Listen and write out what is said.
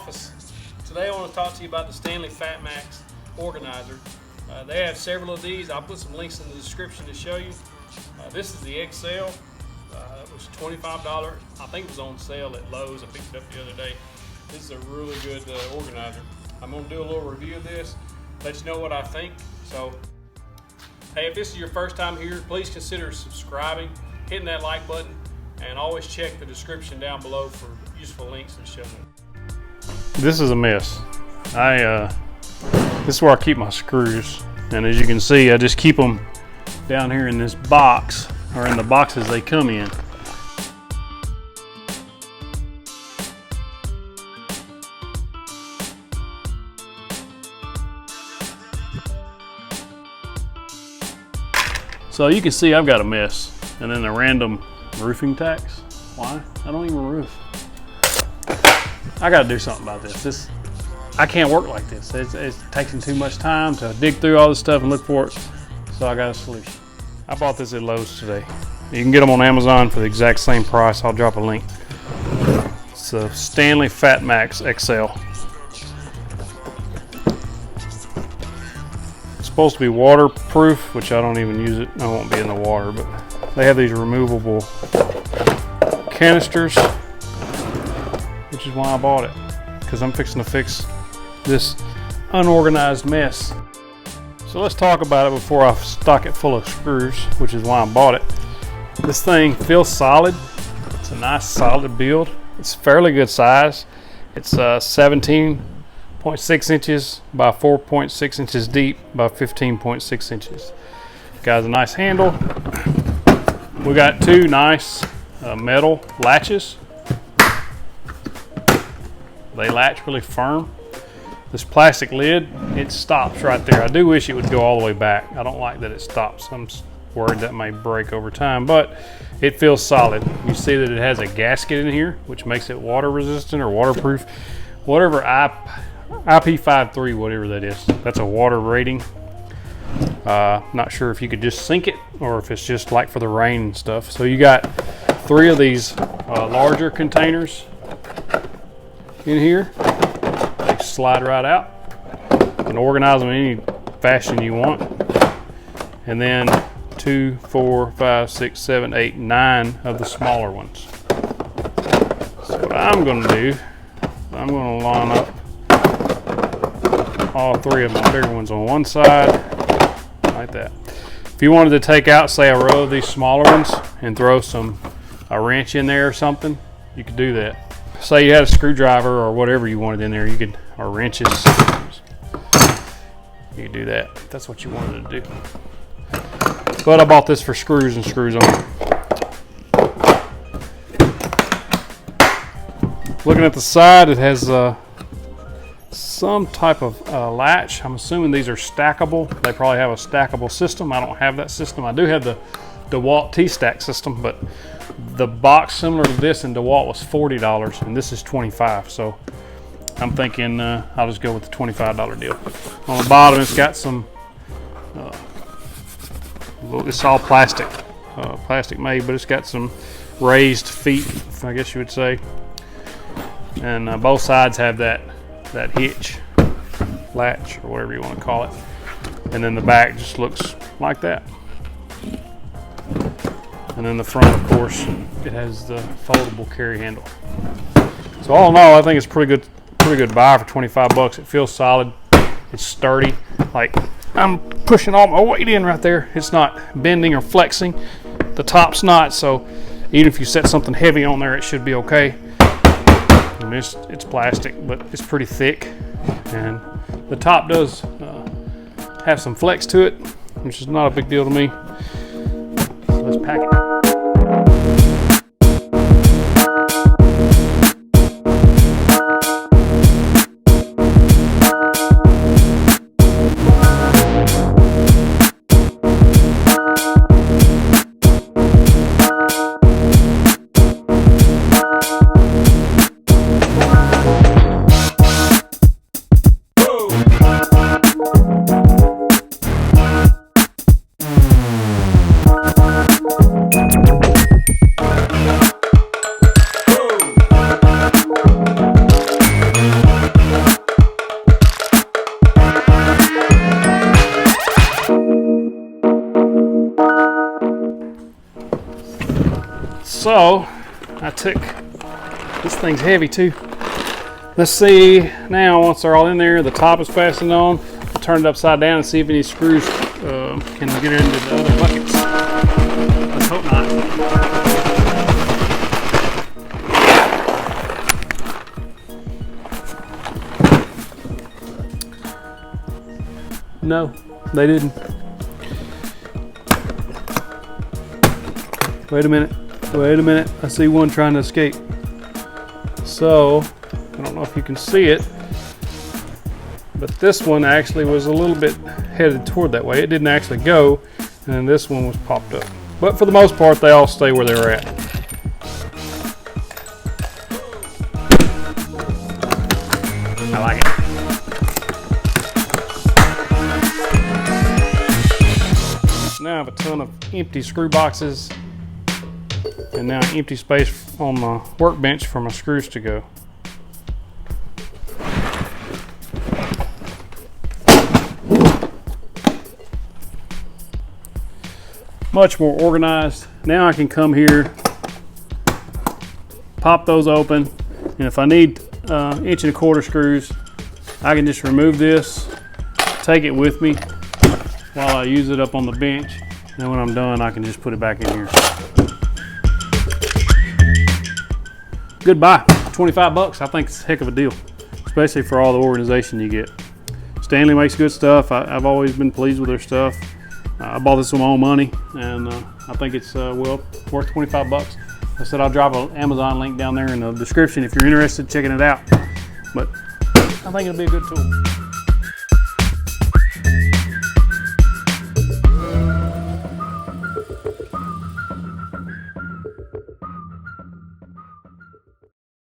office. Today I want to talk to you about the Stanley FatMax organizer. They have several of these. I'll put some links in the description to show you. This is the XL. It was $25. I think it was on sale at Lowe's. I picked it up the other day. This is a really good organizer. I'm going to do a little review of this, let you know what I think. So, hey, if this is your first time here, please consider subscribing, hitting that like button, and always check the description down below for useful links and show notes. This is a mess. This is where I keep my screws, and as you can see, I just keep them down here in this box, or in the boxes they come in. So you can see I've got a mess, and then the random roofing tacks. Why? I don't even roof. I got to do something about this. I can't work like this. It's taking too much time to dig through all this stuff and look for it. So I got a solution. I bought this at Lowe's today. You can get them on Amazon for the exact same price. I'll drop a link. It's a Stanley FatMax XL. It's supposed to be waterproof, which I don't even use it. I won't be in the water, but they have these removable canisters, which is why I bought it, because I'm fixing to fix this unorganized mess. So let's talk about it before I stock it full of screws, which is why I bought it. This thing feels solid. It's a nice solid build. It's fairly good size. It's 17.6 inches by 4.6 inches deep by 15.6 inches. Got a nice handle. We got two nice metal latches. They latch really firm. This plastic lid, it stops right there. I do wish it would go all the way back. I don't like that it stops. I'm worried that may break over time, but it feels solid. You see that it has a gasket in here, which makes it water resistant or waterproof. Whatever IP53, whatever that is. That's a water rating. Not sure if you could just sink it or if it's just like for the rain and stuff. So you got three of these larger containers in here. They slide right out. You can organize them in any fashion you want. And then 2, 4, 5, 6, 7, 8, 9 of the smaller ones. So what I'm going to do, I'm going to line up all three of my bigger ones on one side, like that. If you wanted to take out, say, a row of these smaller ones and throw a wrench in there or something, you could do that. Say you had a screwdriver or whatever you wanted in there, you could, or wrenches, you could do that if that's what you wanted to do. But I bought this for screws and screws only. Looking at the side, it has some type of latch. I'm assuming these are stackable. They probably have a stackable system. I don't have that system. I do have the DeWalt T-Stack system, but the box similar to this in DeWalt was $40 and this is $25. So I'm thinking I'll just go with the $25 deal. On the bottom, it's got some, it's all plastic, plastic made, but it's got some raised feet, I guess you would say. And both sides have that hitch, latch, or whatever you want to call it. And then the back just looks like that. And then the front, of course, it has the foldable carry handle. So all in all, I think it's pretty good buy for 25 bucks. It feels solid. It's sturdy. Like, I'm pushing all my weight in right there. It's not bending or flexing. The top's not, so even if you set something heavy on there, it should be okay. I mean, it's plastic, but it's pretty thick. And the top does have some flex to it, which is not a big deal to me. So let's pack it. So I took, this thing's heavy too. Let's see now, once they're all in there, the top is fastened on. I'll turn it upside down and see if any screws can get it into the other buckets. Let's hope not. No, they didn't. Wait a minute. I see one trying to escape. So, I don't know if you can see it, but this one actually was a little bit headed toward that way. It didn't actually go, and then this one was popped up. But for the most part, they all stay where they were at. I like it. Now I have a ton of empty screw boxes, and now empty space on my workbench for my screws to go. Much more organized. Now I can come here, pop those open, and if I need 1.25" screws, I can just remove this, take it with me while I use it up on the bench. And then when I'm done, I can just put it back in here. Goodbye. 25 bucks. I think it's a heck of a deal, especially for all the organization you get. Stanley makes good stuff. I've always been pleased with their stuff. I bought this with my own money, and I think it's well worth 25 bucks. I said I'll drop an Amazon link down there in the description if you're interested in checking it out. But I think it'll be a good tool.